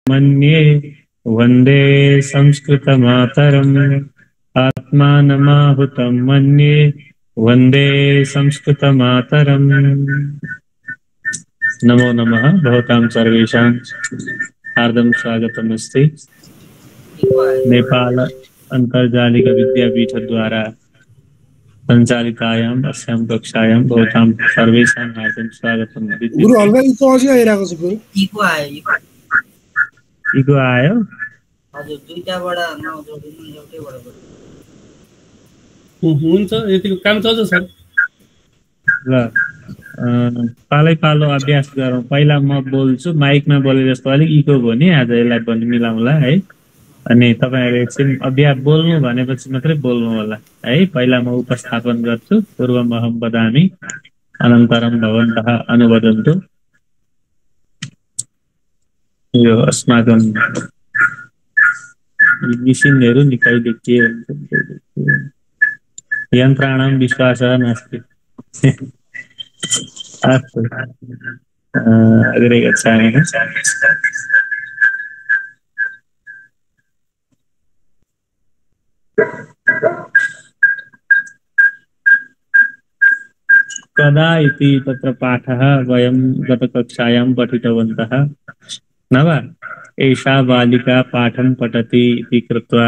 मन्ये वन्दे संस्कृतमातरम् आत्मानमाहुतं मन्ये वन्दे संस्कृतमातरम्। नमो नमः। भवतां सर्वेषां हार्दं स्वागतमस्ति। नेपाल अन्तर्जालिक विद्यापीठद्वारा सञ्चालितायाम् अस्यां कक्षायां भवतां सर्वेषां हार्दं स्वागतं। गुरु हल्का इको अझै आइरहेको छ गुरु। इको आयो? हजुर, दुईटाबाट नजोडिनु एउटैबाट हुन्छ। यतिको काम चल्छ सर। ल पालै पालो अभ्यास गरौँ। पहिला म बोल्छु, माइकमा बोले जस्तो अलिक इको भयो नि, आज यसलाई पनि मिलाउँला है। अनि तपाईँहरू एकछिन अभ्यास बोल्नु भनेपछि मात्रै बोल्नु होला है। पहिला म उपस्थापन गर्छु। पूर्वमहं वदामि अनन्तरं भवन्तः अनुवदन्तु। यो अस्माकं मिसिनहरू निकैले के हुन्छ, यन्त्राणां विश्वासः नास्ति। अस्तु, अग्रे गच्छामः। कदा इति तत्र पाठः वयं गतकक्षायां पठितवन्तः न वा? एषा बालिका पाठं पठति इति कृत्वा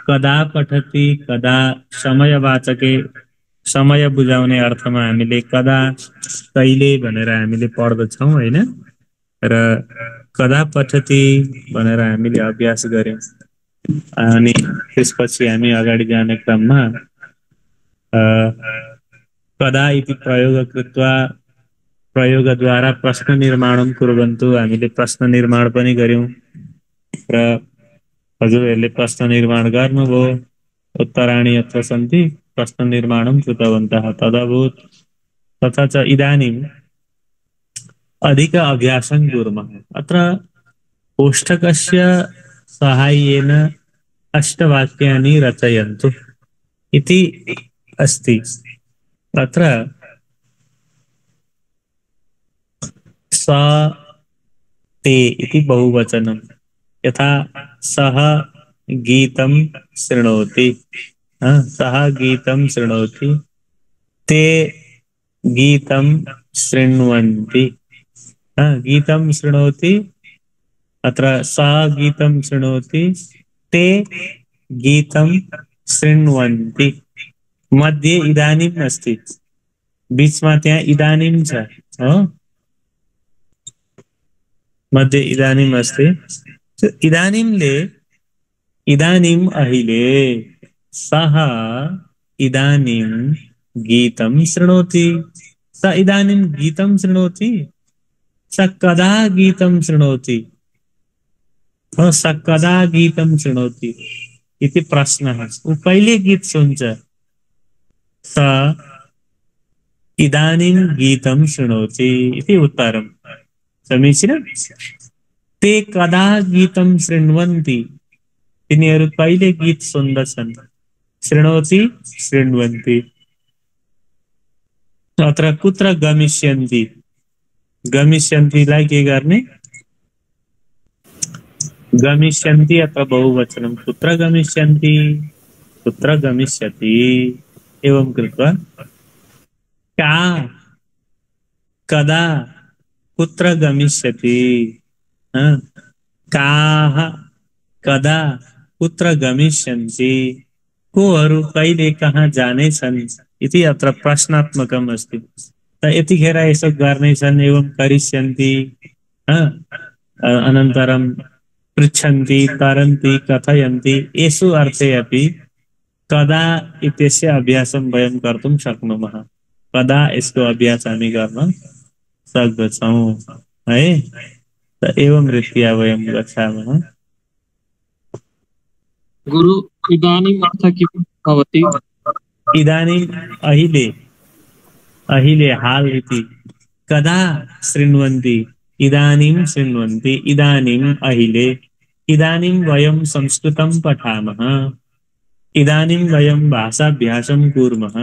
कदा पठति, कदा समयवाचके समय बुझाउने अर्थमा हामीले कदा कहिले भनेर हामीले पढ्दछौँ हैन। र कदा पठति भनेर हामीले अभ्यास गर्यौँ। अनि त्यसपछि हामी अगाडि जाने क्रममा कदा इति प्रयोग कृत्वा प्रयोगद्वारा प्रश्न निर्माणं कुर्वन्तु हामीले प्रश्न निर्माण पनि गर्यौँ। र हजुरहरूले प्रश्न निर्माण गर्नुभयो। उत्तराणि अत्र सन्ति, प्रश्न निर्माणं कृतवन्तः तदभूत्। तथा च इदानीम् अधिक अभ्यासं कुर्मः। अत्र कोष्ठकस्य साहाय्येन अष्टवाक्यानि रचयन्तु इति अस्ति। तत्र स ते इति बहुवचनं। यथा सः गीतं शृणोति, सः गीतं शृणोति, ते गीतं शृण्वन्ति। गीतं शृणोति, अत्र सः गीतं शृणोति, ते गीतं शृण्वन्ति। मध्ये इदानीम् अस्ति, बीचमा त्यहाँ इदानीं छ हो, मध्ये इदानीम् अस्ति। इदानींले इदानीम् अहिले सः इदानीं गीतं शृणोति। स इदानीं गीतं शृणोति, स कदा गीतं शृणोति, स कदा गीतं शृणोति इति प्रश्नः। ऊ कहिले गीत सुन्छ? स इदानीं गीतं शृणोति इति उत्तरं। समीचीनं। ते कदा गीतं शृण्वन्ति, तिनीहरू कहिले गीत सुन्दछन्? शृणोति, शृण्वन्ति। अत्र कुत्र गमिष्यन्ति? गमिष्यन्तिलाई के गर्ने? गमिष्यन्ति अत्र बहुवचनं। कुत्र गमिष्यन्ति, कुत्र गमिष्यति, एवं कृत्वा का, कदा, कुत्र गमिष्यति, काः, कदा, कुत्र गमिष्यन्ति, कोहरू कहिले कहाँ जानेछन् इति अत्र प्रश्नात्मकम् अस्ति। त यतिखेर यसो गर्नेछन्, एवं करिष्यन्ति, अनन्तरं पृच्छन्ति, तरन्ति, कथयन्ति, येषु अर्थे अपि कदा इत्यस्य अभ्यासं वयं कर्तुं शक्नुमः। कदा यसको अभ्यास हामी गर्न सक्दछौँ है। त एवं रीत्या वयं गच्छामः। गुरु, इदानीम् अर्थ किं भवति? इदानीम् अहिले, अहिले हाल इति। कदा शृण्वन्ति, इदानीं शृण्वन्ति, इदानीम् अहिले। इदानीं वयं संस्कृतं पठामः, इदानीं वयं भाषाभ्यासं कुर्मः,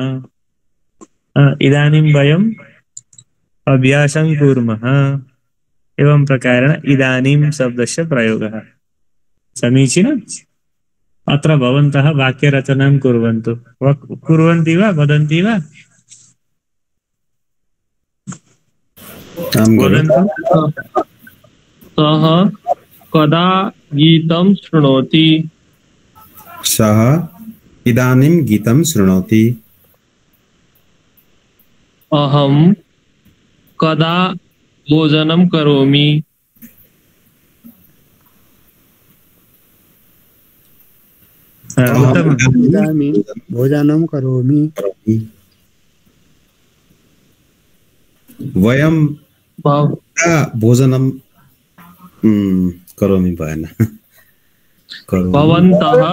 इदानीं वयम् अभ्यासं कुर्मः। एवं प्रकारेण इदानीं शब्दस्य प्रयोगः। समीचीनम्। अत्र भवन्तः वाक्यरचनां कुर्वन्तु। कुर्वन्ति वा वदन्ति वा? वदन्तु। सः कदा गीतं शृणोति? सः इदानीं गीतं शृणोति। अहं कदा भोजनं करोमि? उत्तमम्। इदानीं भोजनं करोमि। वयं भव- भोजनं करोमि भएन। करोमि। भवन्तः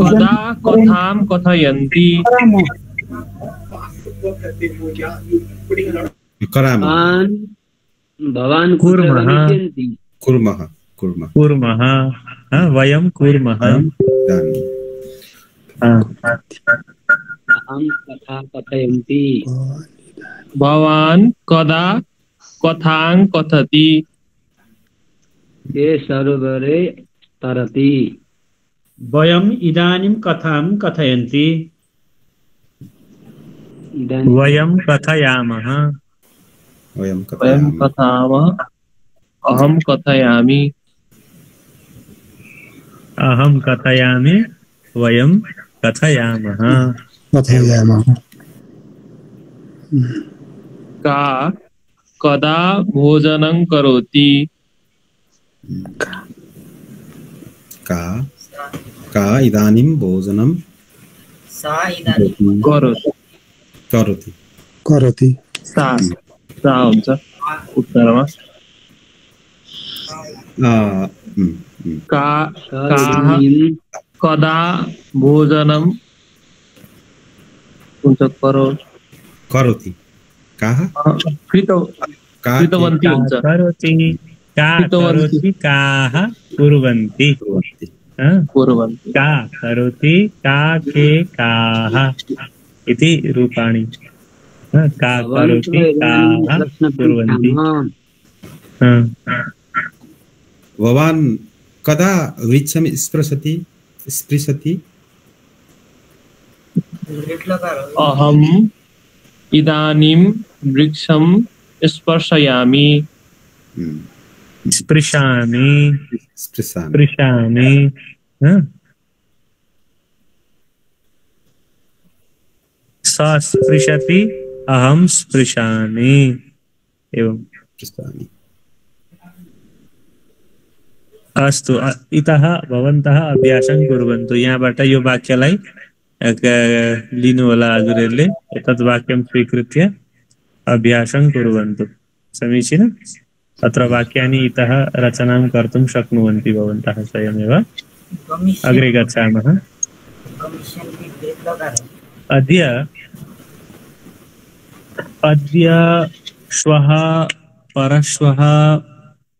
कदा कथां कथयन्ति? करामि। भवान् कुर्मः। कुर्मः कुर्मः कुर्मः। वयं कुर्मः। इदानीं। अहं कथा कथयन्ति। भवान् कदा कथां कथति? ते सरोवरे तरति। वयम् इदानीं कथां कथयन्ति। वयं कथयामः। वयं वयं कथयामः। कथामः। अहं कथयामि। अहं कथयामि। वयं कथयामः। कथयामः। का कदा भोजनं करोति? का इदानीं भोजनं सा इदानीं करोति। करोति। करोति। सा हुन्छ उत्तरमा। काः कदा भोजनं हुन्छ करोति। काः कृतवन्ती हुन्छ। करोति। का करोति। काः कुर्वन्ति। कुर्वन्ति। का करोति। का के काः इति रूपाणि। का करोति। काः कुर्वन्ति। भवान् कदा वृक्षं स्पृशति? अहम् इदानीं वृक्षं स्पर्शयामि। स्पृशामि। स्पृशामि। स्पृशामि। स स्पृशति। अहं स्पृशामि। एवं। स्पृशामि। अस्तु। इतः भवन्तः अभ्यासं कुर्वन्तु। यहाँबाट यो वाक्यलाई लिनु होला हजुरहरूले। एतद् वाक्यं स्वीकृत्य अभ्यासं कुर्वन्तु। समीचीनम्। अत्र वाक्यानि इतः रचनां कर्तुं शक्नुवन्ति भवन्तः स्वयमेव। अग्रे गच्छामः। अद्य श्वः परश्वः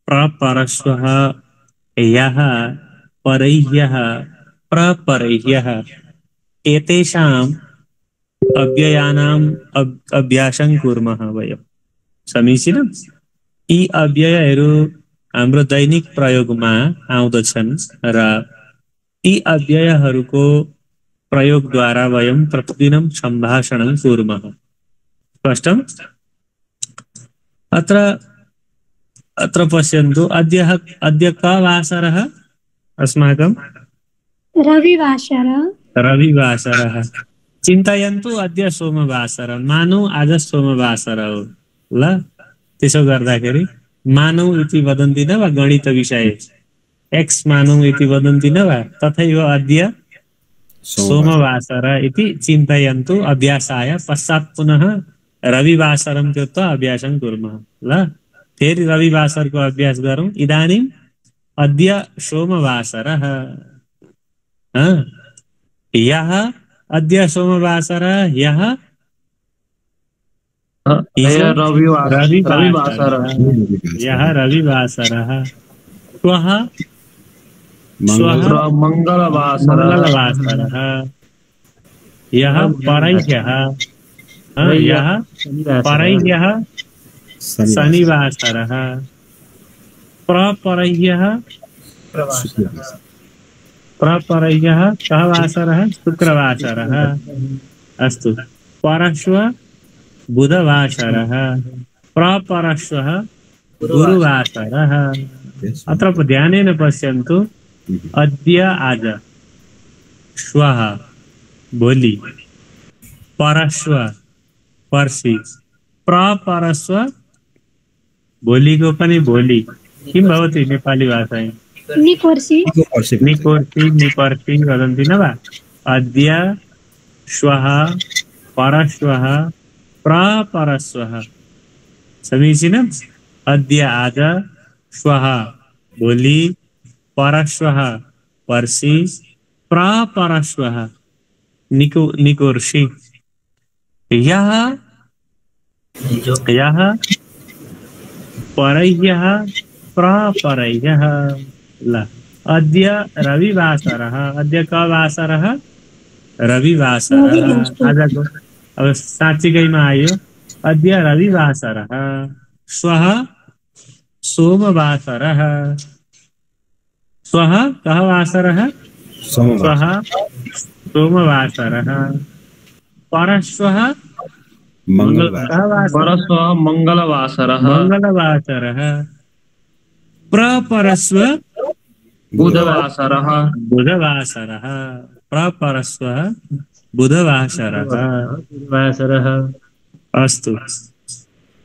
प्रपरश्वः ह्यः परह्यः प्रपरह्यः एतेषाम् अव्ययानाम् अभ्यासं कुर्मः वयं। समीचीनम्। यी अव्ययहरू हाम्रो दैनिक प्रयोगमा आउँदछन् र यी अव्ययहरूको प्रयोगद्वारा वयं प्रतिदिनं सम्भाषणं कुर्मः। स्पष्टम्? अत्र पश्यन्तु। अद्य कः वासरः अस्माकं? रविवासरः। रविवासरः। चिन्तयन्तु अद्य सोमवासरः। मानौ आज सोमवासरः हो। ल त्यसो गर्दाखेरि मानौ इति वदन्ति न वा गणितविषये? एक्स मानौ इति वदन्ति न वा? तथैव अद्य सोमवासरः इति चिन्तयन्तु। अभ्यासाय पश्चात् पुनः रविवासरं कृत्वा अभ्यासं कुर्मः। ल फेरि रविवासरको अभ्यास गरौँ। इदानीम् अद्य सोमवासरः। ह्यः अद्य सोमवासरः। ह्यः रविवासरः। ह्यः रविवासरः। श्वः मंगलवासरः। ह्यः परह्यः। ह्यः परह्यः शनिवासरः। प्रपरह्यः शुक्रवासरः प्रपरह्यः कः वासरः शुक्रवासरः अस्तु परश्व बुधवासरः प्रपरश्वः गुरुवासरः अत्र ध्यानेन पश्यन्तु अद्य आज श्वः भोलि परश्व पर्सि प्रपरश्व भोलिको पनि भोलि किं भवति नेपाली भाषायां निकोर्सी निपर्सि वदन्ति न वा अद्य श्वः परश्वः प्रपरश्वः समीचीनम् अद्य आज श्वः भोलि परश्वः पर्सि प्रपरश्वः निकोर्षि यः परह्यः प्रपरह्यः ल अद्य रविवासरः अद्य कः वासरः रविवासरः आजको अब साँच्चीकैमा आयो अद्य रविवासरः श्वः सोमवासरः श्वः कः वासरः श्वः सोमवासरः परश्वः परश्वः मंगलवासरः प्रपरश्व बुधवासरः प्रपरश्व बुधवासरः अस्तु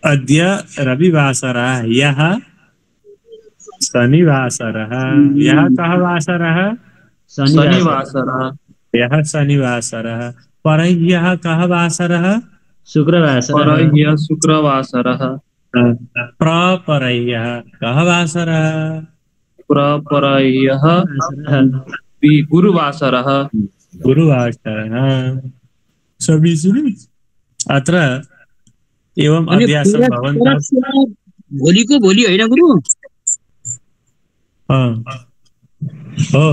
अद्य रविवासरः यः शनिवासरः यः कः वासरः शनिवासरः यः शनिवासरः परह्यः कः वासरः परह्यः शुक्रवासरः प्रपरह्यः कः वासरः प्रपरह्यः गुरुवासरः समीचीनम् अत्र एवं अभ्यासं भवन्तः भोलिको भोलि होइन गुरु हो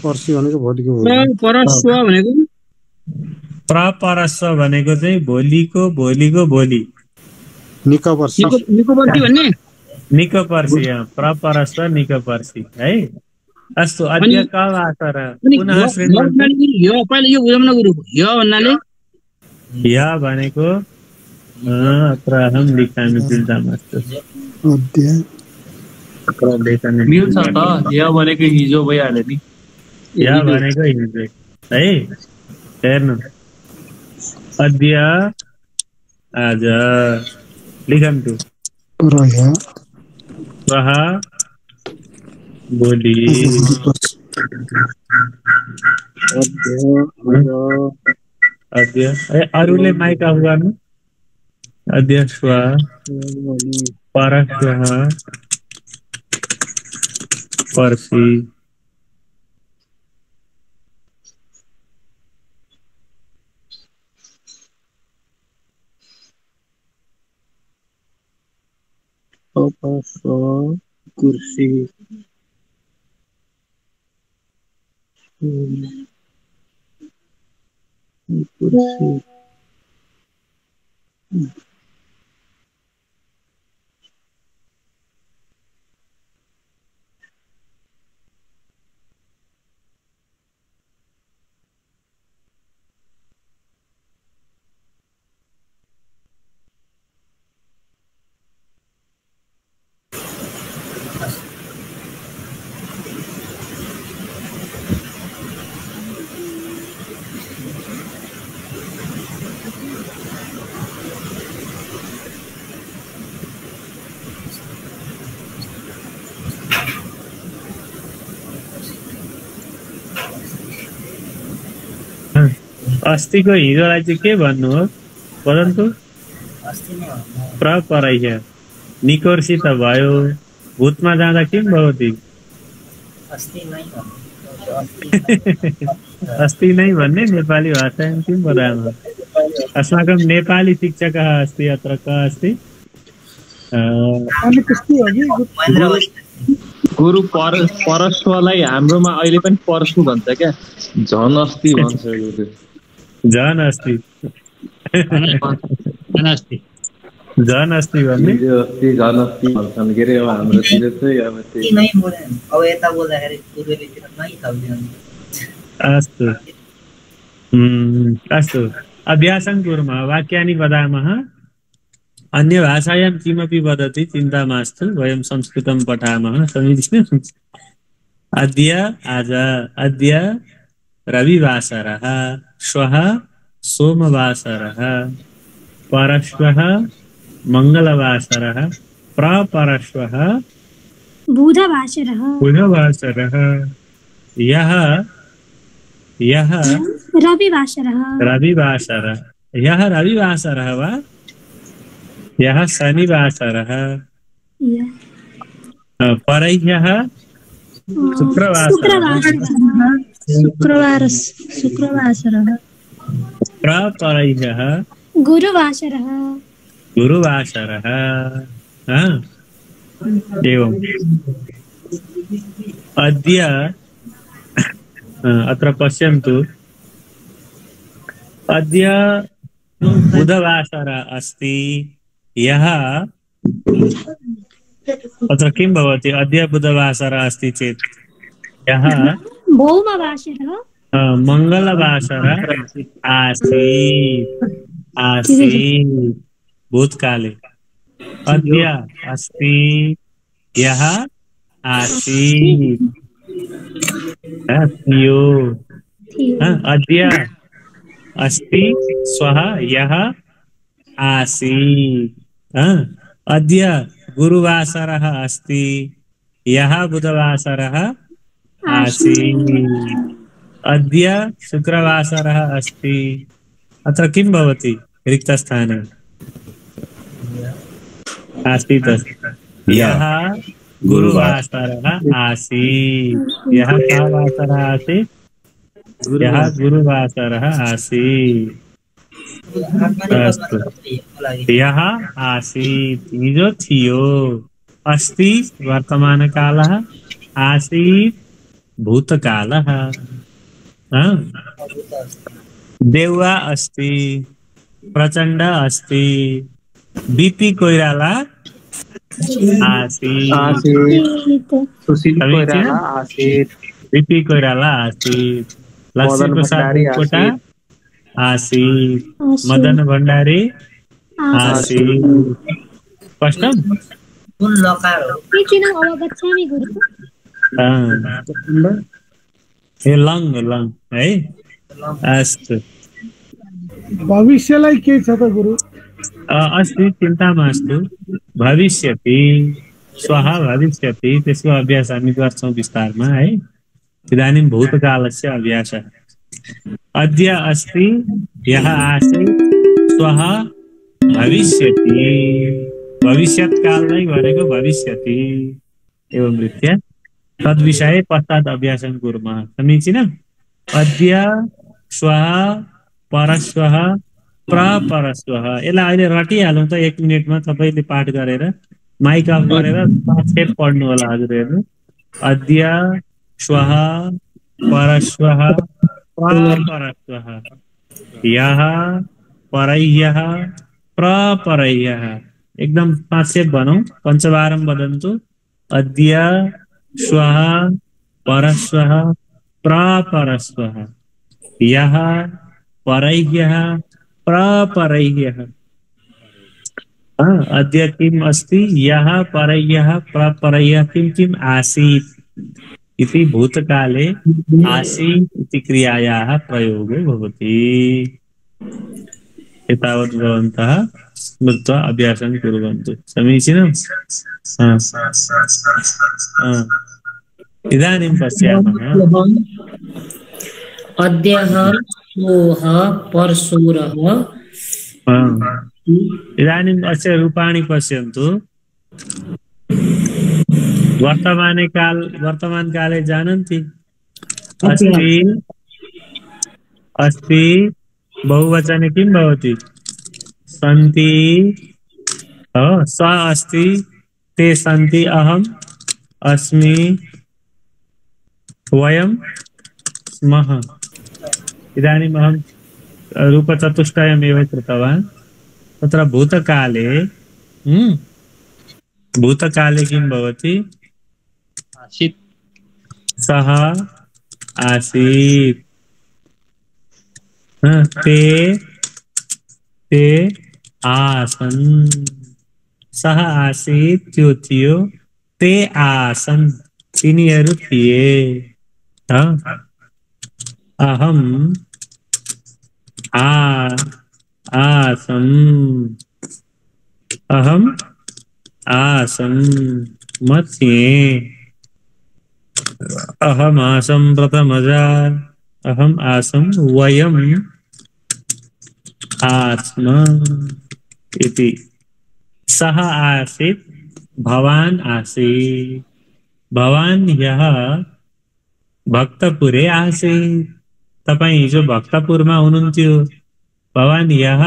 पर्सि भनेको भोलिको परश्व भनेको प्रपरश्व भनेको चाहिँ भोलिको भोलि निकोपर्सि भन्ने निकोपर्सि प्रपरश्व निकोपर्सि है अस्तु अद्य कः वासरः पुनः यो पहिले यो बुझाउन गुरु यो भन्नाले या भनेको अत्र अहं लिखामि चिन्ता मास्तु मिल्छ त या भनेको हिजो भइहाल्यो नि या भनेको हिजो है हेर्नु अद्य आज लिखन्तु श्वः भोलि अद्य अरूले माइक अफ गर्नु अद्य श्वः परश्वः पर्सि कुर्सी अस्तिको हिजोलाई चाहिँ के भन्नु हो परन्तु प्रपरह्य निकोर्सी त भयो भूतमा जाँदा किम भवति अस्ति नै भन्ने नेपाली भाषायां किं वदामः अस्माकं नेपाली शिक्षकः अस्ति अत्र कः अस्ति गुरु परश्वलाई हाम्रोमा अहिले पनि परशु भन्छ क्या झन अस्ति भन्छ झन अस्ति झन् अस्ति भन्ने हिजो अस्ति झन् अस्ति भन्छन् के अरे अब हाम्रोतिर चाहिँ अब ती नै बोले अब यता बोल्दाखेरि पूर्वेलीतिर नै थपिदिनु अस्तु अस्तु अभ्यासं कुर्मः वाक्यानि वदामः अन्यभाषायां किमपि वदति चिन्ता मास्तु वयं संस्कृतं पठामः समीचीनम् अद्य आज अद्य रविवासरः श्वः सोमवासरः परश्वः मंगलवासरः प्रपरश्वः बुधवासरः बुधवासरः यः रविवासरः रविवासरः यः रविवासरः वा यः शनिवासरः परह्यः शुक्रवासरः प्रपरह्यः गुरुवासरः गुरुवासरः एवम् अद्य अत्र पश्यन्तु अद्य बुधवासरः अस्ति यः अत्र किं भवति अद्य बुधवासरः अस्ति चेत् यः भौमवासरः मंगलवासरः आसीत् भूतकाले अद्य अस्ति यः आसीत् अद्य अस्ति श्वः यः आसीत् अद्य गुरुवासरः अस्ति यः बुधवासरः आसीत् अद्य शुक्रवासरः अस्ति अत्र किं भवति रिक्तस्थाने आसीत् यः गुरुवासरः आसीत् यः कः वासरः आसीत् यः गुरुवासरः आसीत् अस्तु यः आसीत् हिजो थियो अस्ति वर्तमानकालः आसीत् भूतकालः देवा अस्ति प्रचंड अस्ति बीपी कोइराला आसीत् बीपी कोइराला आसीत् लक्ष्मी प्रसाद कोटा आसीत् मदन भण्डारी आसीत् स्पष्टं कुन लकार हो किन अवगच्छामि गुरु लङ है अस्तु भविष्यलाई के छ त गुरु अस्ति चिन्ता मास्तु भविष्यति श्वः भविष्यति त्यसको अभ्यास हामी गर्छौँ विस्तारमा है इदानीं भूतकालस्य अभ्यासः अद्य अस्ति यः आसीत् श्वः भविष्यति भविष्यत्काल नै भनेको भविष्यति एवं रीत्या तद्विषये पश्चात् अभ्यासं कुर्मः समीचीनम् अद्य श्वः परश्वः प्रपरश्वः यसलाई अहिले रटिहालौँ त 1 मिनेटमा तपाईले पाठ गरेर माइक अफ गरेर 5 खेप पढ्नु होला हजुरहरु अद्य श्वः परश्वः प्रपरश्वः यः परह्यः प्रपरह्यः एकदम 5 खेप भनौँ पञ्चवारं वदन्तु अद्य श्वः परश्वः प्रपरश्वः यः परह्यः प्रपरह्यः अद्य किम् अस्ति यः परह्यः प्रपरह्यः किम् आसीत् इति भूतकाले आसीत् इति क्रियायाः प्रयोगो भवति एतावत् भवन्तः स्मृत्वा अभ्यासं कुर्वन्तु समीचीनम् इदानीं पश्यामः अद्यः श्वः परशुरः इदानीम् अस्य रूपाणि पश्यन्तु वर्तमानकाले जानन्ति अस्ति बहुवचने किं भवति सन्ति स अस्ति ते सन्ति अहम् अस्मि वयं स्मः इदानीम् अहं रूपचतुष्टयमेव कृतवान् तत्र भूतकाले भूतकाले किं भवति? आसीत् सः आसीत्। ते आसन्। सः आसीत् त्यो थियो, ते आसन् तिनीहरू थिए। अहम आसम्। अहम आसम् म थिएँ। अहम आसम् प्रथमजा। अहम आसम् वयम् आस्म इति। सः आसीत् भवान् आसीत्। भवान् यः भक्तपुरे आसीत्। तपाईं हिजो भक्तपुरमा हुनुहुन्थ्यो। भवान् यः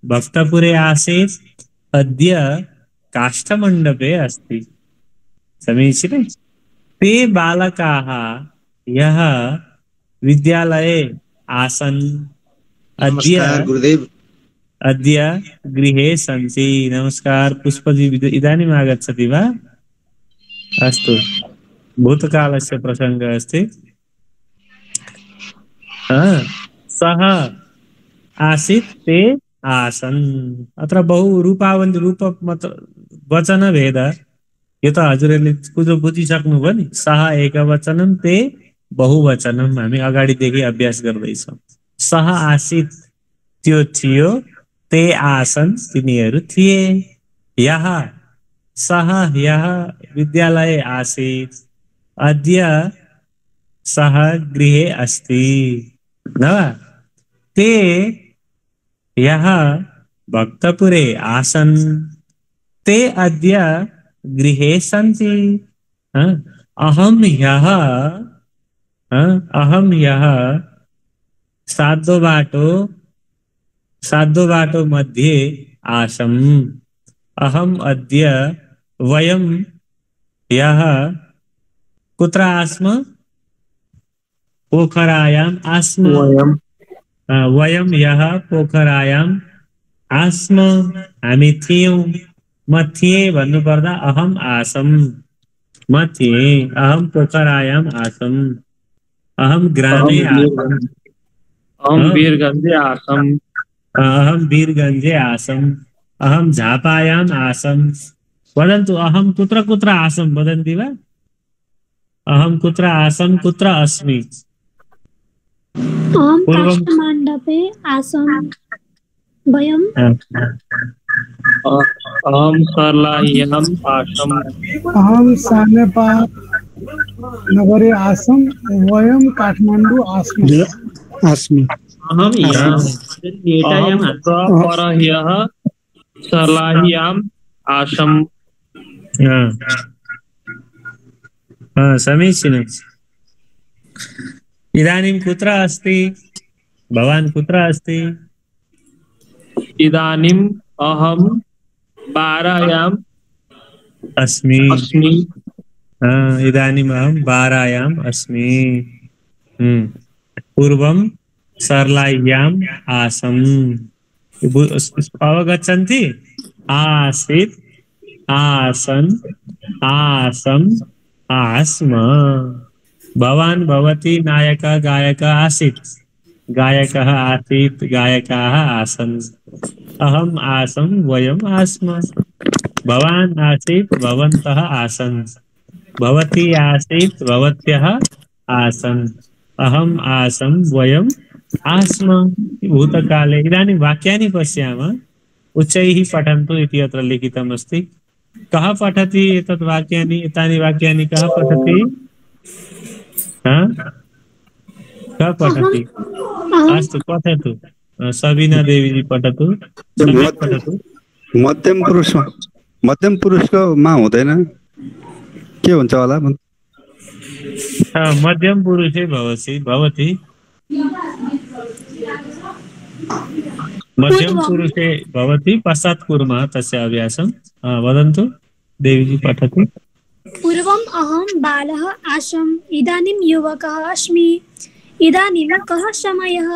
भक्तपुरे आसीत् अद्य काष्ठमण्डपे अस्ति। समीचीनम्। ते बालकाः यः विद्यालये आसन् नमस्कार गुरुदेव। अद्य गृहे सन्ति। नमस्कार पुष्पजी, इदानीम् आगच्छति वा? अस्तु, भूतकालस्य प्रसङ्गः अस्ति। सः आसीत्, ते आसन्। अत्र बहु रूप वचनभेद। यो त हजुरहरूले कुरो बुझिसक्नुभयो नि। सः एकवचनं, ते बहुवचनं। हामी अगाडिदेखि अभ्यास गर्दैछौँ। सः आसीत् त्यो थियो, ते आसन् तिनीहरू थिए। सः यः विद्यालये आसीत् अद्य सः गृहे अस्ति न वा? ते यः भक्तपुरे आसन् ते अद्य गृहे सन्ति। अहं यः साधो बाटो मध्ये आसम्। अहम् अद्य वयं यः कुत्र आस्म? पोखरायाम् आस्म। वयं यः पोखरायाम् आस्म, हामी थियौं। म थिएँ भन्नुपर्दा अहम् आसम्, म थिएँ। अहम् पोखरायाम् आसम्। अहम् ग्रामे आसम्। अहम वीरगंजे आसम्। अहम् वीरगंजे आसम्। अहम् झापायाम् आसम्। वदन्तु, अहम् कुत्र कुत्र आसम् वदन्ति वा? अहम् कुत्र आसम्, कुत्र अस्मि? अहं काष्ठमण्डपे आसम्। वयम् अहम सरलाह्याम् आसम्। अहं सानेपा नगरे आसम्। वयं काठमाडौँ अस्मि। अहम परह्यः सरलाह्याम् आसम्। समीचीनम्। इदानीं कुत्र अस्ति? भवान् कुत्र अस्ति? इदानीम् अहम् बारायाम् अस्मि। इदानीम् अहं बारायाम् अस्मि। पूर्वं सरलाह्याम् आसम्। अवगच्छन्ति? आसीत्, आसन्, आसम्, आस्म। भवान् भवती नायकः गायकः आसीत्। गायकः आसीत्, गायकाः आसन्। अहम् आसम्, वयम् आस्म। भवान् आसीत्, भवन्तः आसन्। भवती आसीत्, भवत्यः आसन्। अहम् आसम्, वयम् आस्म। भूतकाले। इदानीं वाक्यानि पश्यामः। उच्चैः पठन्तु इति अत्र लिखितमस्ति। कः पठति एतत् वाक्यानि? एतानि वाक्यानि कः पठति? कः पठति? अस्तु, पठतु। सबिना देवीजी पठतु। मध्यम पुरुषको मा हुँदैन, के हुन्छ होला? मध्यम पुरुषे भवति। मध्यम पुरुषे भवति। पश्चात् कुर्मः तस्य अभ्यासं। वदन्तु, देवीजी पठतु। पूर्वम् अहं बालः आसम्। इदानीं युवकः अस्मि। इदानीं कः समयः?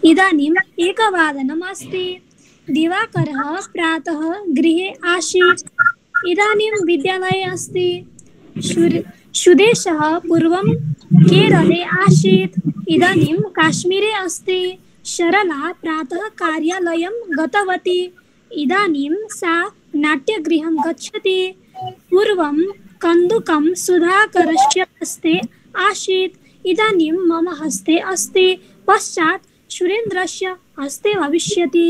इदानीम् 1 वादनम् अस्ति। दिवाकरः प्रातः गृहे आसीत् इदानीं विद्यालये अस्ति। सुदेशः पूर्वं केरले आसीत् इदानीं काश्मीरे अस्ति। सरला प्रातः कार्यालयं गतवती इदानीं सा नाट्यगृहं गच्छति। पूर्वं कन्दुकं सुधाकरस्य हस्ते आसीत् इदानीं मम हस्ते अस्ति। पश्चात् सुरेन्द्रस्य हस्ते भविष्यति।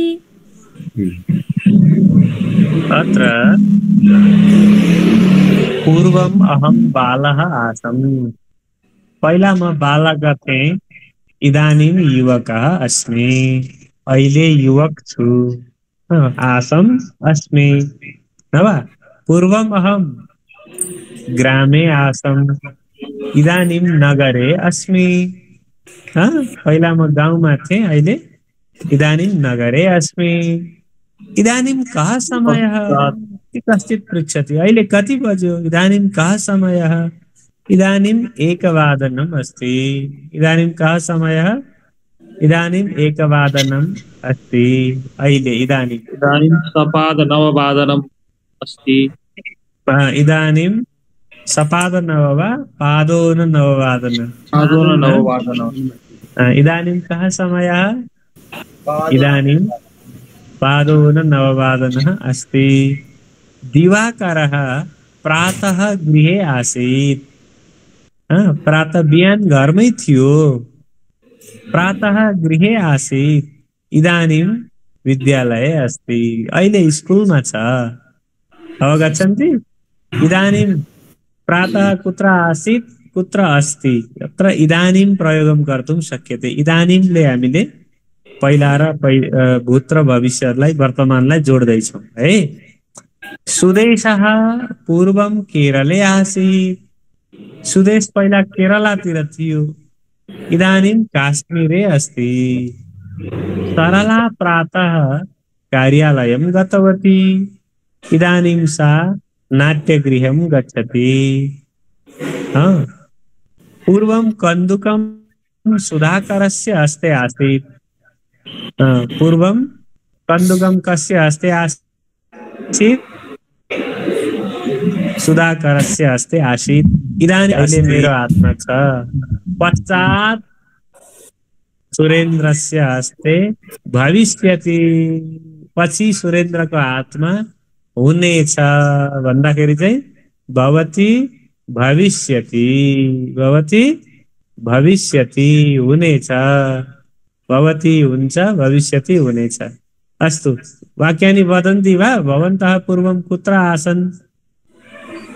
अत्र पूर्वम् अहं बालः आसम्। पहिला म बालक थिएँ, इदानीं युवकः अस्मि। अहिले युवक छु। आसम् अस्मि न वा? पूर्वम् अहं ग्रामे आसम् इदानीं नगरे अस्मि। पहिला म गाउँमा थिएँ, अहिले इदानीं नगरे अस्मि। इदानीं कः समयः? कश्चित् पृच्छति अहिले कति बज्यो? इदानीं कः समयः? इदानीम् 1:00 अस्ति। इदानीं कः समयः? इदानीम् 1:00 अस्ति। अहिले इदानीं सपाद 9:00 अस्ति। इदानीं सपाद 9 वा पादोन 9:00? इदानीं कः समयः? इदानीं पादोन 9:00 अस्ति। दिवाकरः प्रातः गृहे आसीत्। प्रातः बिहान घरमै थियो। प्रातः गृहे आसीत् इदानीं विद्यालये अस्ति। अहिले स्कुलमा छ। अवगच्छन्ति? इदानीं प्रातः कुत्र आसीत् कुत्र अस्ति? अत्र इदानीं प्रयोगं कर्तुं शक्यते। इदानींले हामीले पहिला र भूत र भविष्यलाई वर्तमानलाई जोड्दैछौँ है। सुदेशः पूर्वं केरले आसीत्। सुदेश पहिला केरलातिर थियो, इदानीं काश्मीरे अस्ति। सरला प्रातः कार्यालयं गतवती इदानीं सा नाट्यगृहं गच्छति। पूर्वं कन्दुकं सुधाकरस्य हस्ते आसीत्। पूर्वं कन्दुकं कस्य हस्ते आसीत्? सुधाकरस्य हस्ते आसीत्। इदानीं अहिले मेरो हातमा छ। पश्चात् सुरेन्द्रस्य हस्ते भविष्यति। पछि सुरेन्द्रको हातमा हुनेछ भन्दाखेरि चाहिँ भवति भविष्यति। भवति भविष्यति हुनेछ। भवति हुन्छ, भविष्यति हुनेछ। अस्तु, वाक्यानि वदन्ति वा? भवन्तः पूर्वं कुत्र आसन्?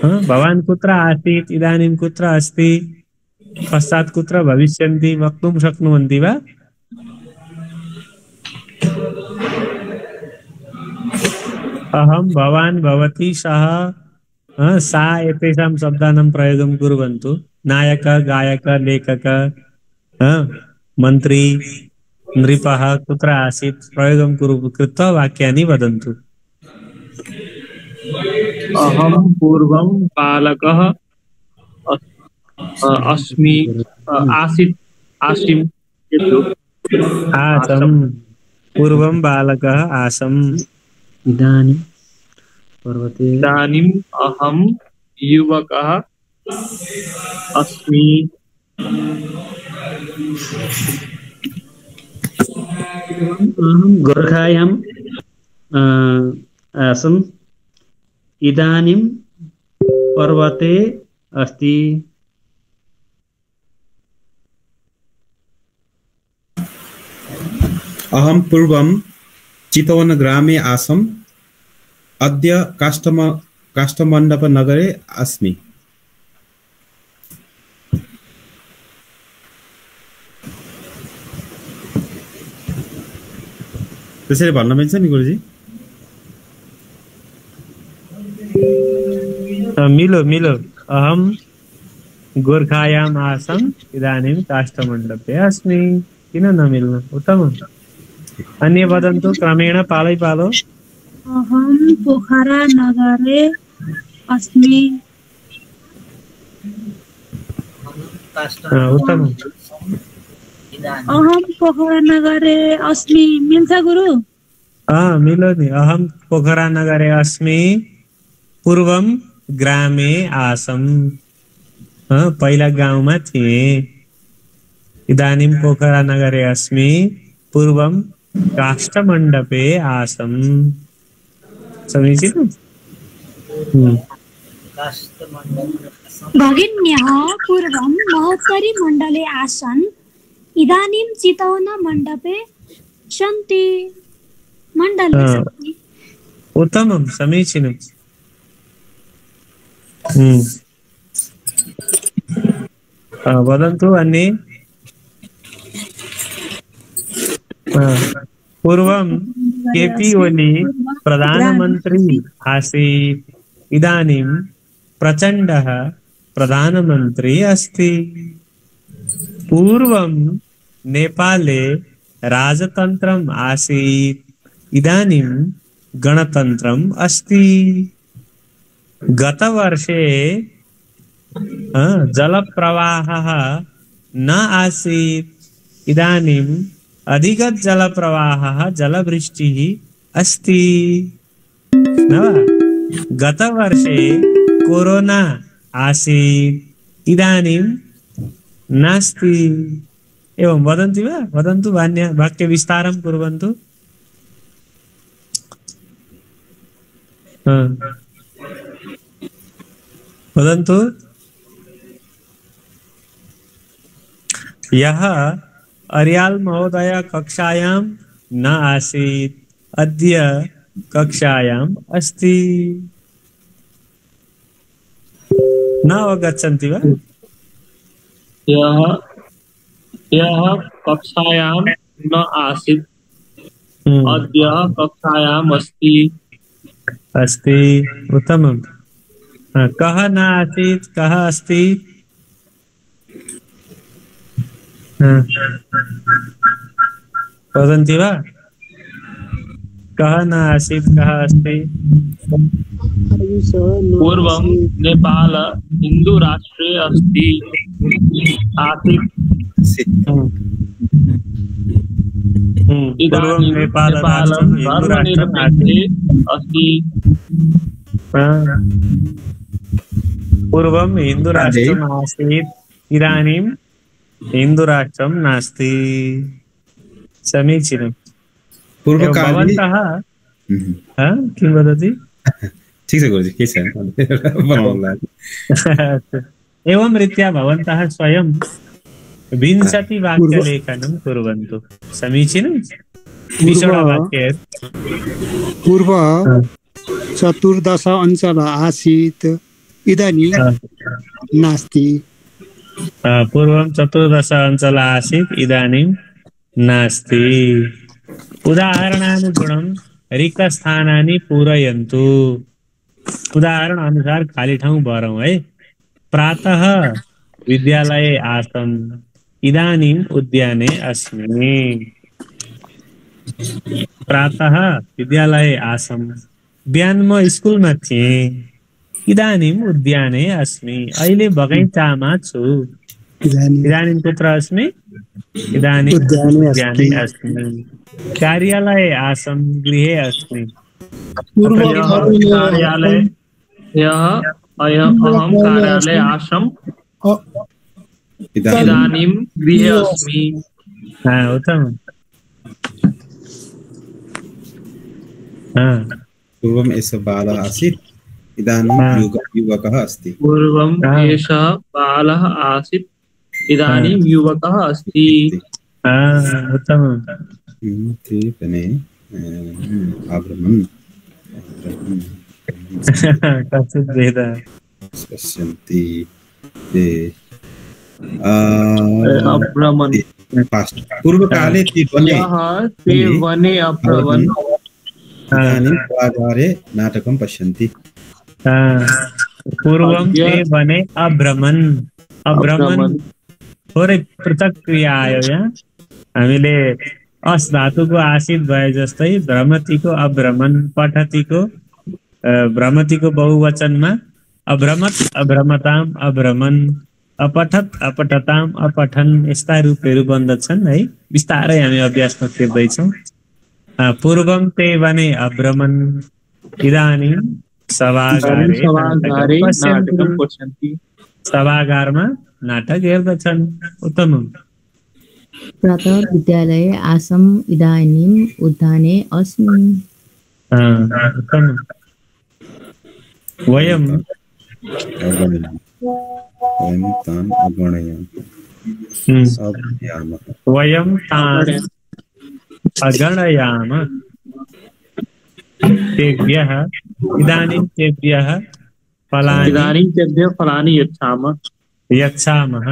भवान् कुत्र आसीत्? इदानीं कुत्र अस्ति? पश्चात् कुत्र भविष्यन्ति? वक्तुं शक्नुवन्ति वा? अहं, भवान्, भवती, सः, सा एतेषां शब्दानां प्रयोगं कुर्वन्तु। नायक, गायक, लेखक, मन्त्री, नृपः कुत्र आसीत्? प्रयोगं कृत्वा वाक्यानि वदन्तु। अहं पूर्वं बालकः अस्मि। आसीत् आसीम्। आसम्। पूर्वं बालकः आसम्। इदानीम् अहं युवकः अस्मि। अहं गोर्खायाम् आसम् इदानीं पर्वते अस्ति। अहं पूर्वं चितवनग्रामे आसम् अद्य काष्ठमण्डपनगरे अस्मि। त्यसरी भन्न मिल्छ नि गुरुजी? मिलो। अहं गोर्खायाम् आसम् इदानीं काष्ठमण्डपे अस्मि। किन नमिल्नु? उत्तमम्। अन्य वदन्तु क्रमेण, पालै पालो। अहं पोखरा नगरे अस्मि। उत्तमम्। अहं पोखरा नगरे अस्मि। मिल्छ गुरु? मिलो नि अहम पोखरा नगरे अस्मि पूर्वम ग्रामे आसम पहिला गाउँमा थिए इदानीं पोखरा नगरे अस्मि पूर्वम काष्ठमण्डपे आसम समीचीनम् भगिन्यः पूर्वं महोत्तरी मण्डले आसन् इदानीं चितवनमण्डपे सन्ति मण्डले सन्ति। उत्तमं समीचीनम् वदन्तु अन्ये पूर्वं केपी ओली प्रधानमन्त्री आसीत् इदानीं प्रचण्डः प्रधानमन्त्री अस्ति। पूर्वं नेपाले राजतन्त्रम् आसीत् इदानीं गणतन्त्रम् अस्ति। गतवर्षे जलप्रवाहः न आसीत् इदानीम् अधिगत जलप्रवाहः जलवृष्टिः अस्ति न वा? गतवर्षे कोरोना आसीत् इदानीं नास्ति। एवं वदन्ति वा? वदन्तु वाक्यविस्तारं कुर्वन्तु। वदन्तु। यः अर्याल महोदय कक्षायां न आसीत् अद्य कक्षायाम् अस्ति। न अवगच्छन्ति वा? यः कक्षायां न आसीत् अद्य कक्षायाम् अस्ति। उत्तमम्। कः न आसीत् कः अस्ति? वदन्ति वा? कः न आसीत् कः अस्ति? पूर्वं नेपाल हिन्दू राष्ट्रे अस्ति आसीत्। पूर्वं नेपाल धर्मनिरपेक्षे अस्ति। पूर्वं हिन्दुराष्ट्रम् आसीत् इदानीं हिन्दुराष्ट्रं नास्ति। समीचीनम्। भवन्तः किं वदति? ठीक है गुरुजी, के छ? एवं रीत्या भवन्तः स्वयं 20 वाक्यलेखनं कुर्वन्तु। समीचीनं। पूर्व 14 अञ्चल आसीत् इदानीं नास्ति। पूर्वं 14 अञ्चल आसीत् इदानीं नास्ति। उदाहरणानुगुणं रिक्तस्थानानि पूरयन्तु। उदाहरण अनुसार खाली ठाउँ भरौँ है। प्रातः विद्यालये आसम् इदानीम् उद्याने अस्मि। प्रातः विद्यालये आसम् बिहान म स्कुलमा थिएँ इदानीम् उद्याने अस्मि। अहिले बगैँचामा छु। इदानीं कुत्र अस्मि? इदानीं उद्याने अस्मि। कार्यालये आसम् गृहे अस्मि। कार्यालय अहं कार्यालये आसम् इदानीं गृहे अस्मि। उत्तमम्। पूर्वम् एषः बालः आसीत् इदानीं युवकः अस्ति। पूर्वम् एषः बालः आसीत् इदानीं युवकः अस्ति। उत्तमम्। कश्चित् भेदः पश्यन्ति अभ्रमन्। पूर्वकाले ते वने अभ्रमन् इदानीं कलागारे नाटकं पश्यन्ति। पूर्वं ते वने अभ्रमन्। अभ्रमन् थोरै पृथक क्रिया आयो यहाँ। हामीले अस धातुको आसित भए जस्तै भ्रमतिको अभ्रमण, पठतिको भ्रमतिको बहुवचनमा अभ्रमत, अभ्रमताम, अभ्रमण, अपठत, अपठताम, अपठन यस्ता रूपहरू बन्दछन् है। बिस्तारै हामी अभ्यासमा फेर्दैछौँ। पूर्वं ते वने अब्रमन् इदानीं सभागारे सभागारे नाटकं पश्यन्ति। पश्यन्ति। सभागारमा नाटक हेर्दछन्। उत्तमम्। प्रातः विद्यालये आसम् इदानीम् उद्याने अस्मि। उत्तमम्। वयं तान् वयं तान् अगणयाम तेभ्यः इदानीं तेभ्यः फलानि यच्छामः।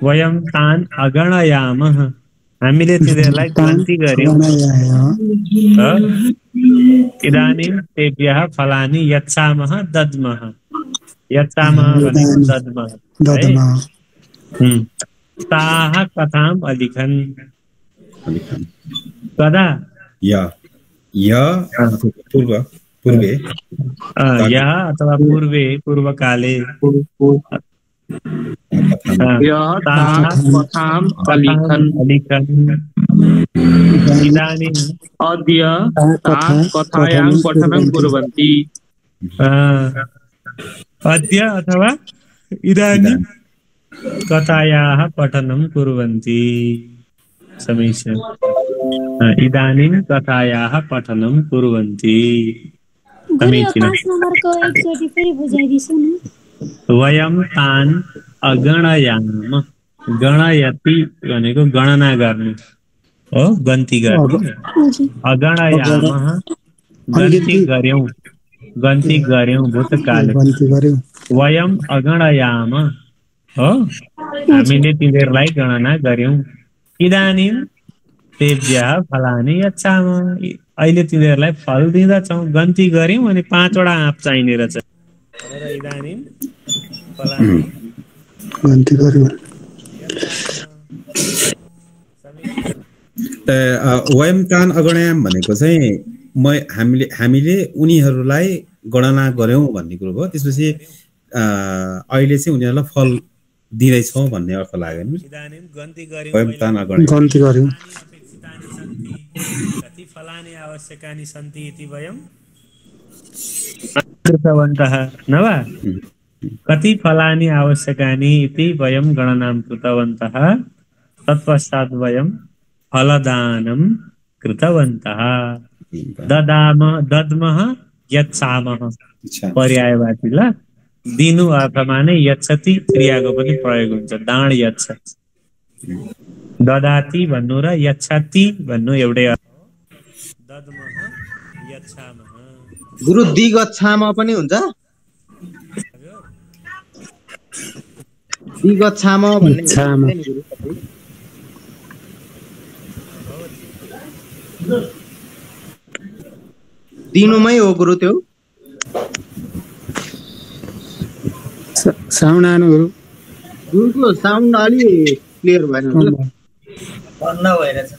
वयं तान् अगणयामः हामीले तिनीहरूलाई गन्ती गर्यौं। इदानीं तेभ्यः फलानि यच्छामः दद्मः। यच्छामः भनेको दद्मः। ताः कथाम् अलिखन्। कदा? पूर्वे यः अथवा पूर्वे पूर्वकाले कथाम् अलिखन्। इदानीम् अद्य ताः कथायां पठनं कुर्वन्ति। अद्य अथवा इदानीं कथायाः पठनं कुर्वन्ति। समीचीनम्। इदानीं कथायाः पठनं कुर्वन्ति। समीचीनम्। वयं तान् अगणयाम। गणयति भनेको गणना गर्नु हो, गन्ती गर्नु। अगणयामः गन्ती गर्यौं। गन्ती गर्यौं भूतकाले। वयं अगणयाम हो, हामीले तिनीहरूलाई गणना गर्यौं। इदानीं तेभ्यः फलानि यच्छाम। अहिले तिनीहरूलाई फल दिँदछौँ। गन्ती गर्यौं अनि 5 वटा आँप चाहिने रहेछ। इदानीं फलानि गन्ती गर्यौं। वयम तान अगणयाम भनेको चाहिँ हामीले उनीहरूलाई गणना गर्यौं भन्ने कुरो भयो। त्यसपछि अहिले चाहिँ उनीहरूलाई फल दिँदैछौँ भन्ने अर्थ लाग्यो नि। वयम तान अगणयाम गन्ती गर्यौं। कति फलानि आवश्यकानि सन्ति इति वयं कृतवन्तः न वा? कति फलानि आवश्यकानि इति वयं गणनां कृतवन्तः। तत्पश्चात् वयं फलदानं कृतवन्तः। दद्मः यच्छामः पर्यायवाची ल। दिनु अर्थमा नै यच्छति क्रियाको पनि प्रयोग हुन्छ। दाण यच्छ। ददाति भन्नु र यच्छति भन्नु एउटै अर्थ हो। दद्मः यच्छामः। गुरु दिगच्छाम पनि हुन्छ। दिगच्छाम भन्ने दिनुमै हो गुरु। त्यो साउन्ड आनु गुरु। गुरुको साउन्ड अलि क्लियर भएन। बन्द भइरहेछ,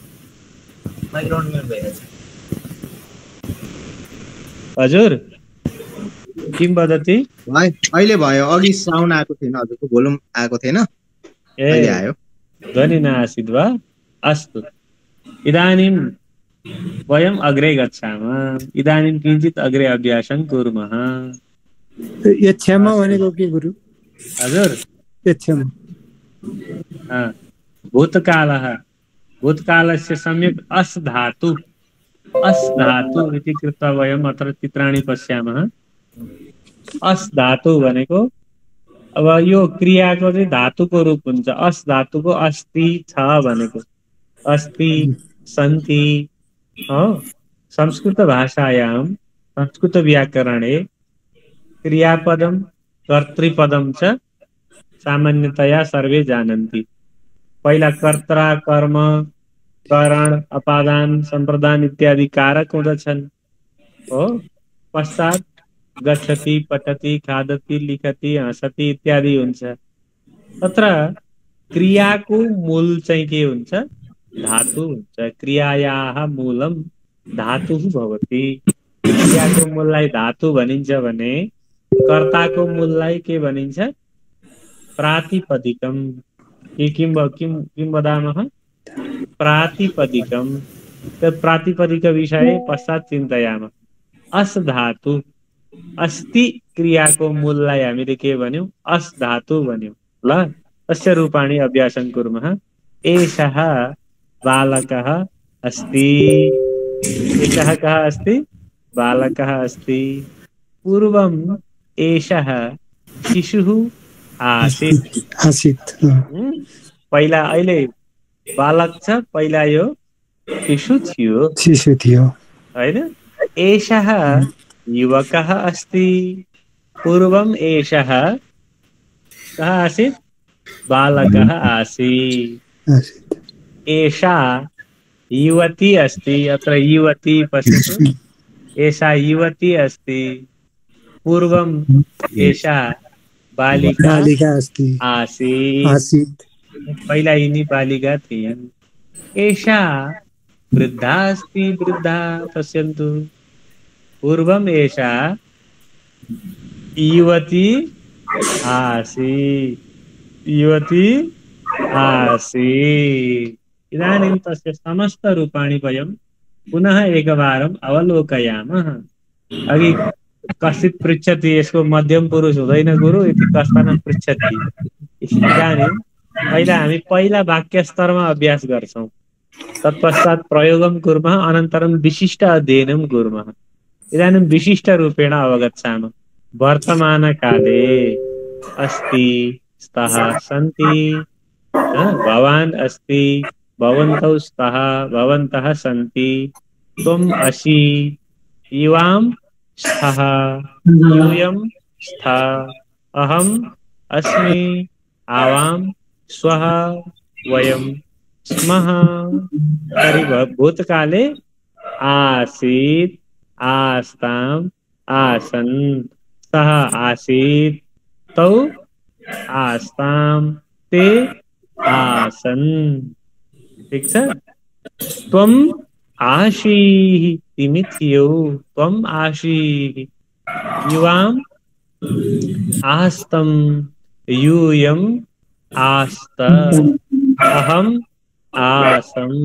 माइक्रोफोन म्युट भइरहेछ। हजुर किम बदति भाइ अहिले भयो। अघि साउन्ड आएको थिएन, हजुरको भोल्युम आएको थिएन, अहिले आयो। ध्वनि नासीद् वा? अस्तु। इदानीं वयम् अग्रे गच्छामः। इदानीं किञ्चित् अग्रे अभ्यासं कुर्मः। यच्छाम भनेको के गुरु? हजुर यच्छाम भूतकालः। भूतकालस्य सम्यक् अस् धातु। अस् धातु इति कृत्वा वयम् अत्र चित्राणि पश्यामः। अस् धातु भनेको अब यो क्रियाको चाहिँ धातुको रूप हुन्छ। अस् धातुको अस्ति छ भनेको अस्ति सन्ति हो। संस्कृत भाषायां संस्कृत व्याकरणे क्रियापदं कर्तृपदं च सामान्यतया सर्वे जानन्ति। पहिला कर्ता, कर्म, करण, अपादान, संप्रदान इत्यादि कारक हुँदछन् हो। पश्चात गच्छति, पठति, खादति, लिखति, हँसति इत्यादि हुन्छ। तत्र क्रियाको मूल चाहिँ के हुन्छ? धातु हुन्छ। क्रियायाः मूलं धातुः भवति। क्रियाको मूललाई धातु भनिन्छ भने कर्ताको मूललाई के भनिन्छ? प्रातिपदिकम। किम वदामः? प्रातिपदिकम। तत् प्रातिपदिक विषय पश्चात चिन्तयामः। अस धातु अस्ति क्रियाको मूललाई हामीले के भन्यौं? अस धातु भन्यौं। ल तस्य रूपाणि अभ्यासं कुर्मः। एषः बालकः अस्ति। एषः कः अस्ति? बालकः अस्ति। पूर्वम् एषः शिशुः आसीत्। पहिला अहिले बालक छ, पहिला यो शिशु थियो हैन? एषः युवकः अस्ति। पूर्वम् एषः कः आसीत्? बालकः आसीत्। एषा युवती अस्ति। अत्र युवती पश्यतु। एषा युवती अस्ति। पूर्वम् एषा बालिका आसीत्। पहिला यिनी बालिका थिइन्। एषा वृद्धा अस्ति। वृद्धा पश्यन्तु। पूर्वम् एषा युवती आसीत्। इदानीं तस्य समस्त रूपाणि वयं पुनः एकवारम् अवलोकयामः। अघि कश्चित् पृच्छति यसको मध्यम पुरुष हुँदैन गुरु इति कश्चन पृच्छति। इदानीं पहिला वाक्य स्तरमा अभ्यास गर्छौं, तत्पश्चात् प्रयोगं कुर्मः, अनन्तरं विशिष्ट अध्ययनं कुर्मः। इदानीं विशिष्ट रूपेण अवगच्छामः। वर्तमानकाले अस्ति, स्तः सन्ति, भवान् अस्ति, भवन्तौ स्तः, भवन्तः सन्ति, त्वम् असि, युवां स्तः, यूयं स्तः, अहम् अस्मि, आवां स्वः, वयं स्मः। तर्हि भूतकाले आसीत्, आस्ताम्, आसन्, सः आसीत्, तौ आस्ताम्, ते आसन्। ठीक छ? त्वम् आसीः, तिमी थियौ, त्वम् आसीः, युवाम् आस्तम्, यूयम् आस्त, अहम् आसम्,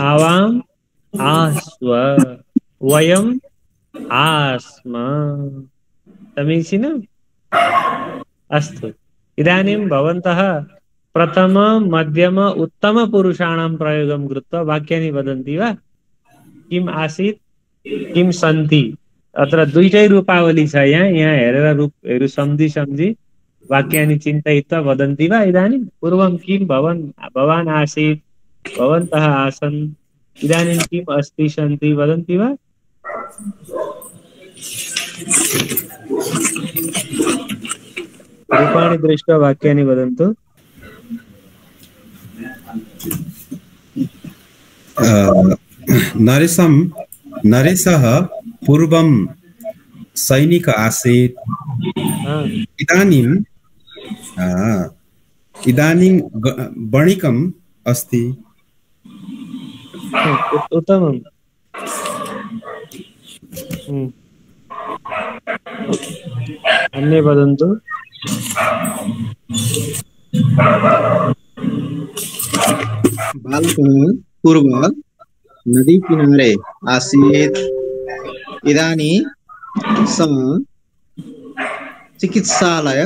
आवाम् आस्व, वयम् आस्म। समीचीनम्? अस्तु। इदानीं भवन्तः प्रथम मध्यम उत्तम पुरुषाणां प्रयोगं कृत्वा वाक्यानि वदन्ति वा? किम् आसीत्, किं सन्ति? अत्र दुईटै रूपावली छ। यहाँ हेरेर रूपहरू सम्झी वाक्यानि चिन्तयित्वा वदन्ति वा? इदानीं पूर्वं किं भवान् आसीत्, भवन्तः आसन्, इदानीं किम् अस्ति, सन्ति वदन्ति वा? रूपाणि दृष्ट्वा वाक्यानि वदन्तु। नरेशः पूर्वं सैनिक आसीत्। इदानीं वणिकम् अस्ति। उत्तमम्। अन्ये वदन्तु। बालकः पूर्व नदी किनारे आसीत्। इदानीं सः चिकित्सालय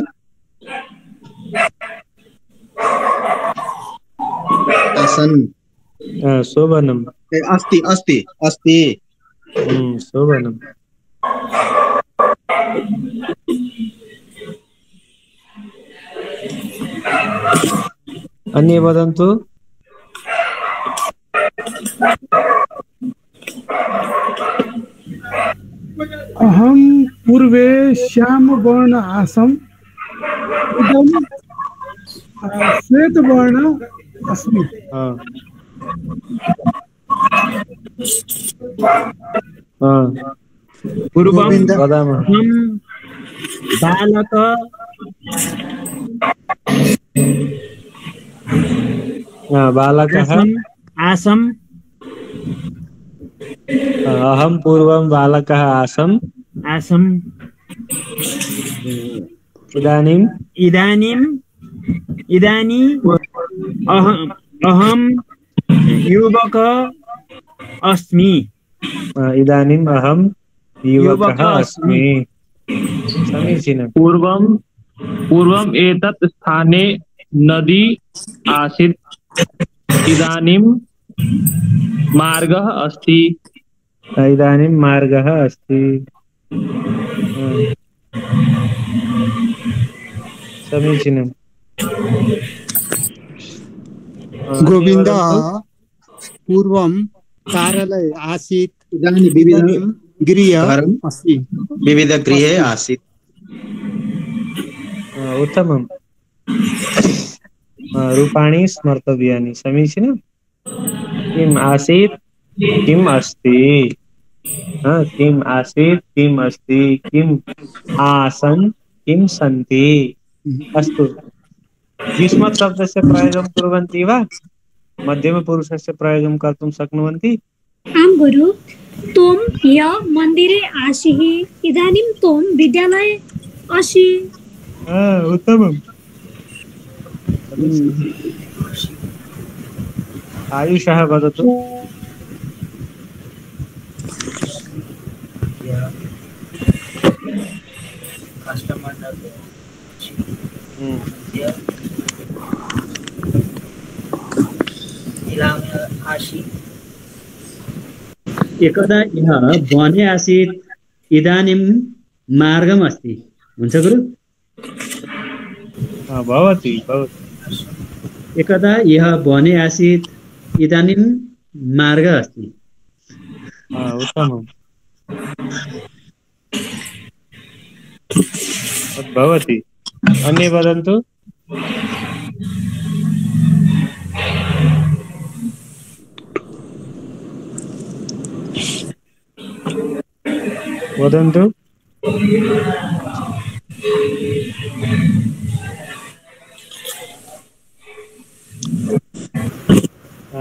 आसन्। शोभनम्। अस्ति। शोभनम्। अन्ये वदन्तु। अहं पूर्वे श्यामवर्ण आसम्, इदं श्वेतवर्ण अस्मि। पूर्वं बालक बालकः आसम्। अहं पूर्वं बालकः आसम्। इदानीं अहं युवक अस्मि इदानीम् अहं युवकः अस्मि समीचीनं पूर्वम् एतत् स्थाने नदी आसीत् इदानीं मार्गः अस्ति इदानीं मार्गः अस्ति समीचीनं गोविन्द पूर्वं कार्यालय आसीत् इदानीं गृह अस्ति विविधगृहे आसीत् उत्तमं रूपाणि स्मर्तव्यानि समीचीनं किम् आसीत् किम् अस्ति किम् आसीत् किम् अस्ति किम् आसन् किं सन्ति अस्तु युष्मत् शब्दस्य प्रयोगं कुर्वन्ति वा मध्यमपुरुषस्य प्रयोगं कर्तुं शक्नुवन्ति आं गुरु त्वं ह्य मन्दिरे आसीः इदानीं त्वं विद्यालये असि उत्तमम् आयुषः वदतु एकदा यहाँ वने आसीत् इदानीं मार्गम् अस्ति हुन्छ गुरु भवति एकदा यः वने आसीत् इदानीं मार्गः अस्ति उत्तमम् भवति अन्ये वदन्तु वदन्तु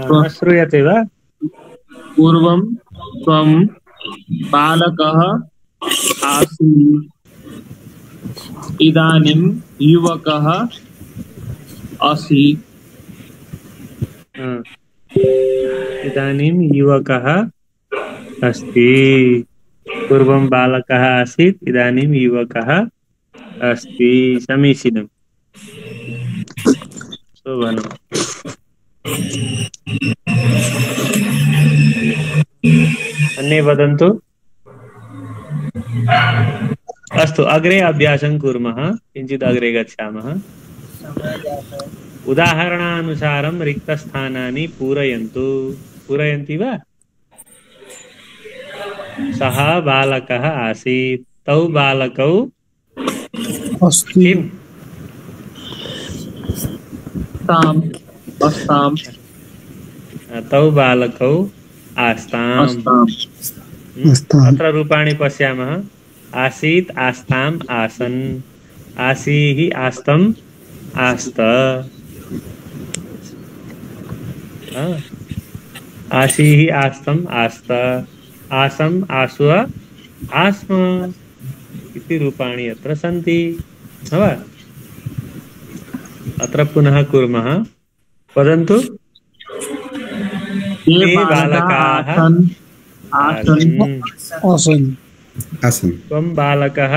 न श्रूयते वा पूर्वं त्वं बालकः आसीत् इदानीं युवकः असि इदानीं युवकः अस्ति पूर्वं बालकः आसीत् इदानीं युवकः अस्ति समीचीनं शोभनम् अन्ये वदन्तु अस्तु अग्रे अभ्यासं कुर्मः किञ्चित् अग्रे गच्छामः उदाहरणानुसारं रिक्तस्थानानि पूरयन्ति वा सः बालकः आसीत् तौ बालकौ अस्ति तौ बालकौ आस्ताम् अत्र रूपाणि पश्यामः आसीत् आस्ताम् आसन् आसीः आस्तम् आस्त आसीः आस्तम् आस्त आसम् आस्व आस्म इति रूपाणि अत्र सन्ति न वा अत्र पुनः कुर्मः वदन्तु ते बालकाः आसन् त्वं बालकः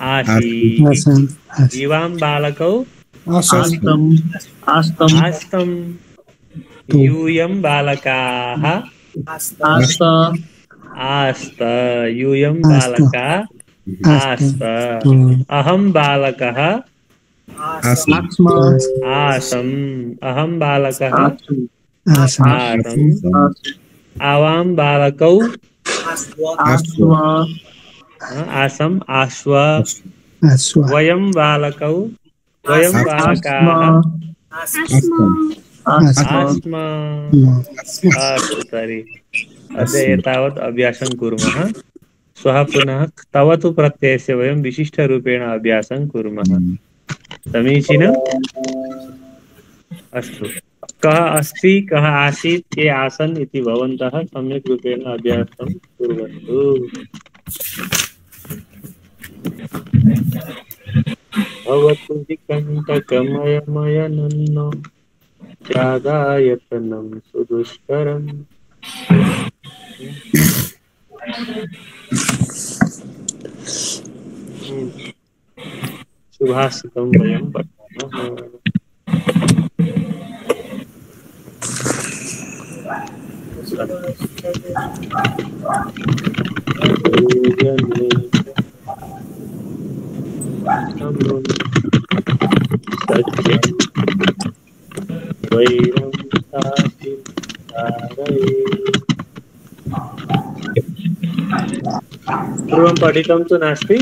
आसीत् इवां बालकौ आस्तम् यूयं बालकाः आस्त यूयं बालका आस्त अहं बालकः आसम् अहं बालकः आसम् आवां बालकौ आसम् आश्व वयं बालकौ वयं बालकाः आस्म अस्तु तर्हि अद्य एतावत् अभ्यासं कुर्मः श्वः पुनः तव तु प्रत्ययस्य वयं विशिष्टरूपेण अभ्यासं कुर्मः समीचीनम् अस्तु कः अस्ति कः आसीत् के आसन् इति भवन्तः सम्यक् रूपेण अभ्यासं कुर्वन्तु भवतु कण्टकमयमयनन्नो जादायतनं सुदुष्करम् सुभाषितं वयं पठामः। वैरं सापि पूर्वं पठितं तु नास्ति?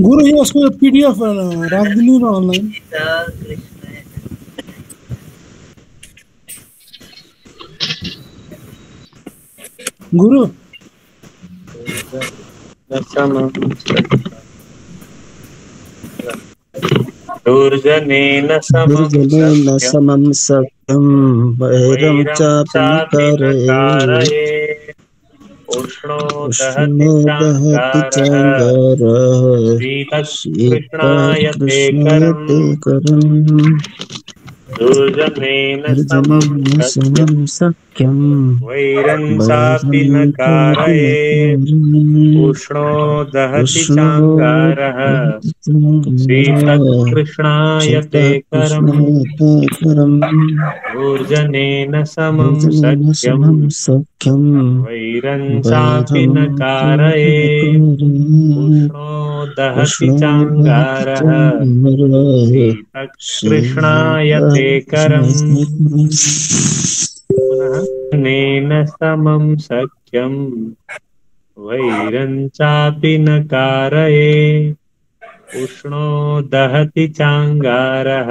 गुरु ये उसको पीडीएफ राखिदिनु न अनलाइन। गुरु दुर्जनेन समं सत्यं वैरं चापनकारये उष्णो दहति चाङ्गारः शीतकृष्णायते करम् दुर्जनेन समं सख्यं वैरं चापि न कारयेत् उष्णो दहति चाङ्गारः शीतकृष्णायते करम् दुर्जनेन समं सख्यं वैरं चापि न कारयेत् उष्णो दहति चाङ्गारः शीतकृष्णायते करम् नेन समं सख्यं वैरं चापि न कारयेत् उष्णो दहति चाङ्गारः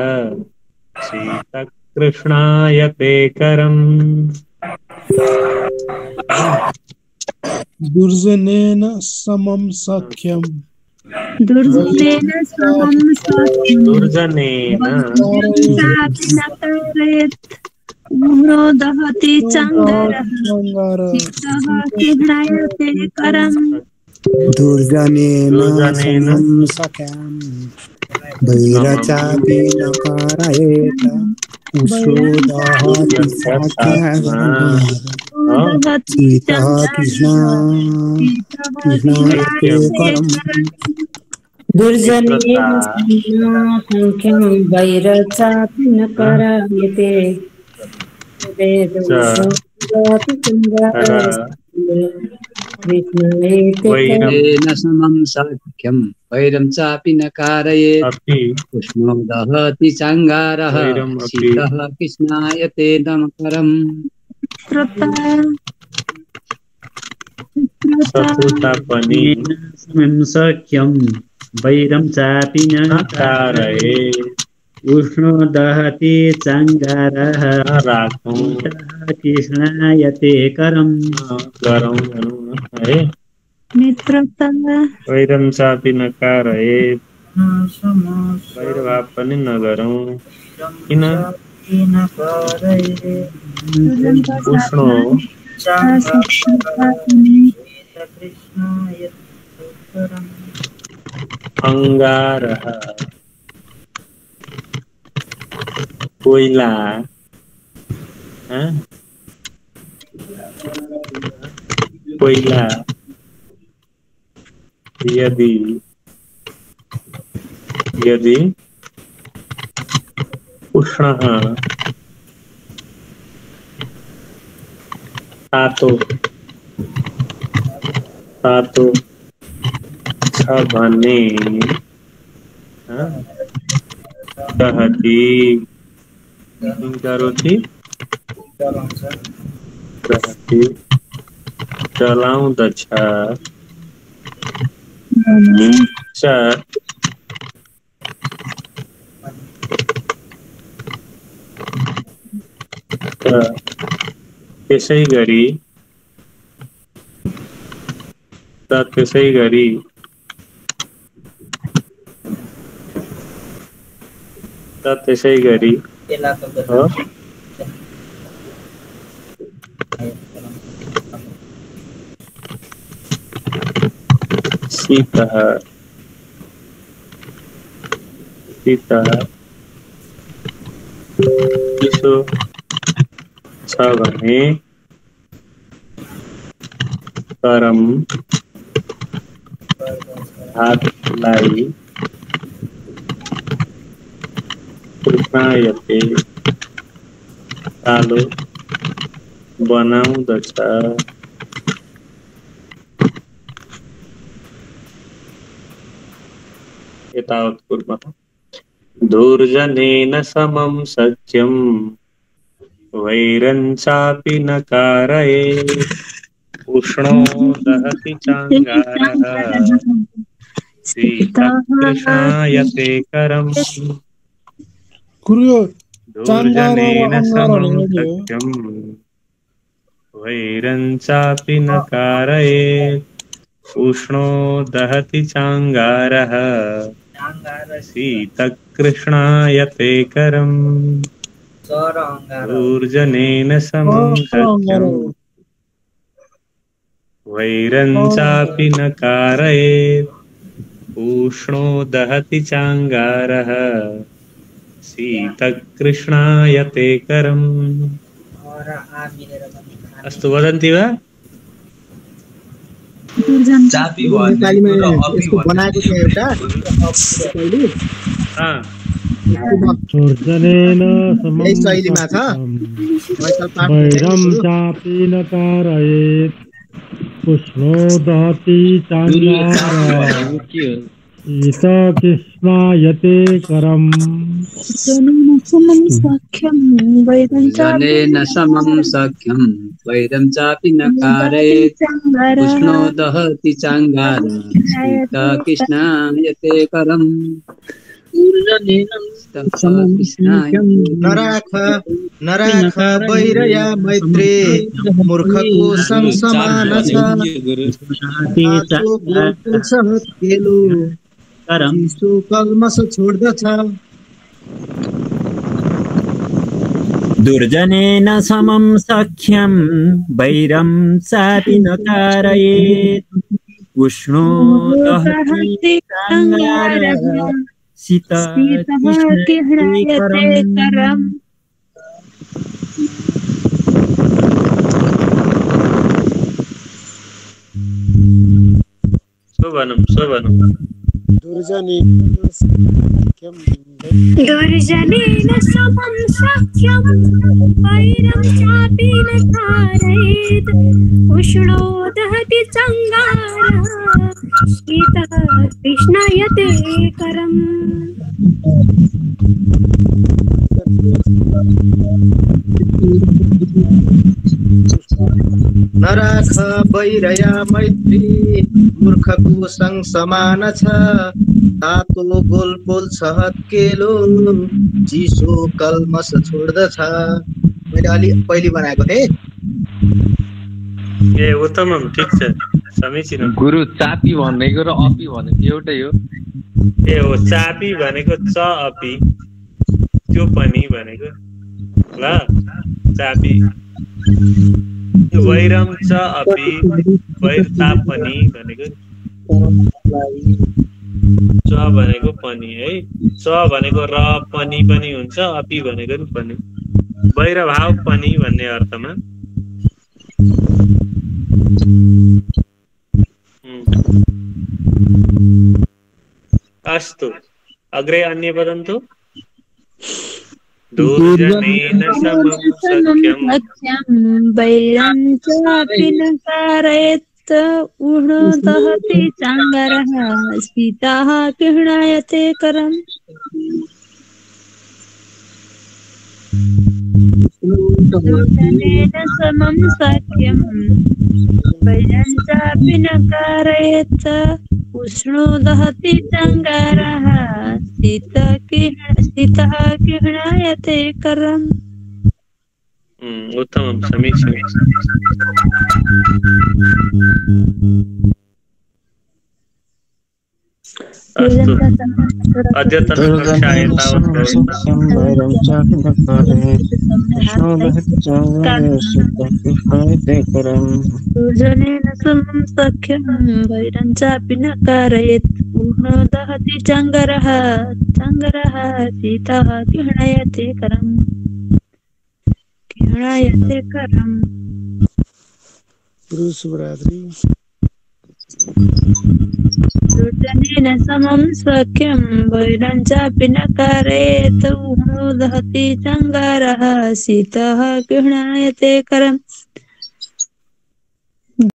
शीतकृष्णायते करम् दुर्जनेन समं सख्यं दुर्जनेन समं सख्यं दुर्जनेन चापि न कारयेत् उष्णो दहति चाङ्गारः शीतकृष्णायते करम् दुर्जनेन समं सख्यं वैरं चापि न कारयेत् उष्णो दहति चाङ्गारः शीतकृष्णायते करम् दुर्जनेन सख्यं वैरं चापि न कारयेत् वैरेण समं सख्यं वैरं चापि न कारयेत् उष्णो दहति चाङ्गारः शीतः कृष्णायते करम् सख्यं वैरं चापि न कारयेत् उष्णो दहति चाङ्गारः कृष्णायते करम् वैरं चापि न कारयेत् वैरभाव पनि नगरौँ किन उष्णो अंगारः कोयला कोयला यदि उष्णः तातो छ भने दहति करोति दहति जलाउँदछ त्यसै गरी शीतः शीतः चिसो छ भने करम हातलाई कृष्णायते कालो बनाउँदछ। एतावत् कुर्मः। दुर्जनेन समं सख्यं वैरं चापि न कारयेत् उष्णो दहति चाङ्गारः शीतकृष्णायते करम्। दुर्जनेन समं सख्यं वैरं चापि न कारयेत् उष्णो दहति चाङ्गारः शीतकृष्णायते करम्। दुर्जनेन समं सख्यं वैरं चापि न कारयेत् उष्णो दहति चाङ्गारः शीतकृष्णायते करम्। अस्तु वदन्ति वा? चापी बनाएको छ एउटा दुर्जनेन समं शैलीमा छ। वैरं चापि न कारयेत् उष्णो दहति चाङ्गारः शीतकृष्णायते करम्। जनेन समं सख्यं वैरं चापि न कारयेत् उष्णो दहति चाङ्गारः शीतकृष्णायते करम्। नराख वैरया मैत्री मूर्खको संग समान छ। चिसो कल्मस छोड्दछ। दुर्जनेन समं सख्यं वैरं चापि न कारयेत् उष्णो दहति चाङ्गारः शीतकृष्णायते करम्। शोभनम् शोभनम्। दुर्जनेन समं सख्यं वैरं चापि न कारयेत् उष्णो दहति चाङ्गारः शीतकृष्णायते करम्। नराख वैरया मैत्री मूर्खको संग समान छ। तातो गोलपोल छ हत्केलो चिसो कल्मस छोड्दछ। मैले अलि पहिले बनाएको थिएँ। ए उत्तमम ठीक छ समीचीन। गुरु चापी भनेको र अपी भनेको एउटै हो। ए हो चापी भनेको च अपी त्यो पनि भनेको ल चापी वैरम च अपी वैर ताप पनि भनेको च भनेको पनि है च भनेको र पनि पनि हुन्छ अपी भनेको पनि वैर भाव पनि भन्ने अर्थमा। अस्तु अग्रे अन्य वदन्तु। दुर्जनेन समं सख्यं वैरं चापि न कारयेत् उष्णो दहति चाङ्गारः शीतकृष्णायते करम्। दुर्जनेन समं सख्यं वैरं चापि न कारयेत् उष्णो दहति चाङ्गारः शीतकृष्णायते करम्। उत्तमं समीचीनम्। अस्तु अद्यतनकक्षायां दुर्जनेन समं सख्यं वैरं चापि न कारयेत् उष्णो दहति चङ्गरः शीतः गृह्णायते करम् शुभरात्रि दुर्जनेन समं सख्यं वैरं चापि न कारयेत् उष्णो दहति चङ्गारः शीतः गृह्णायते करम्